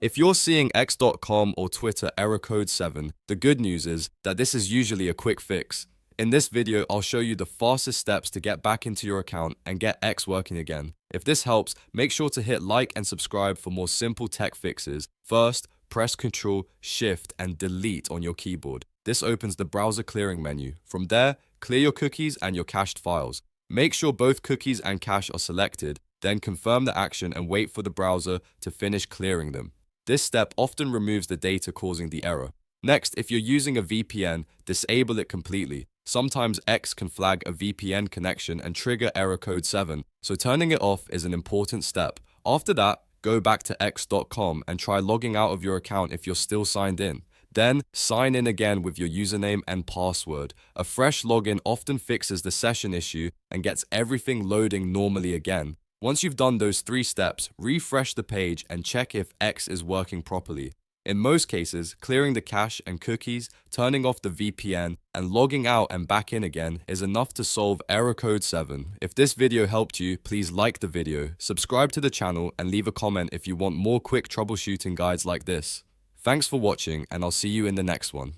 If you're seeing x.com or Twitter error code 7, the good news is that this is usually a quick fix. In this video, I'll show you the fastest steps to get back into your account and get X working again. If this helps, make sure to hit like and subscribe for more simple tech fixes. First, press Ctrl, Shift, and Delete on your keyboard. This opens the browser clearing menu. From there, clear your cookies and your cached files. Make sure both cookies and cache are selected, then confirm the action and wait for the browser to finish clearing them. This step often removes the data causing the error. Next, if you're using a VPN, disable it completely. Sometimes X can flag a VPN connection and trigger error code 7, so turning it off is an important step. After that, go back to x.com and try logging out of your account if you're still signed in. Then, sign in again with your username and password. A fresh login often fixes the session issue and gets everything loading normally again. Once you've done those 3 steps, refresh the page and check if X is working properly. In most cases, clearing the cache and cookies, turning off the VPN, and logging out and back in again is enough to solve error code 7. If this video helped you, please like the video, subscribe to the channel, and leave a comment if you want more quick troubleshooting guides like this. Thanks for watching, and I'll see you in the next one.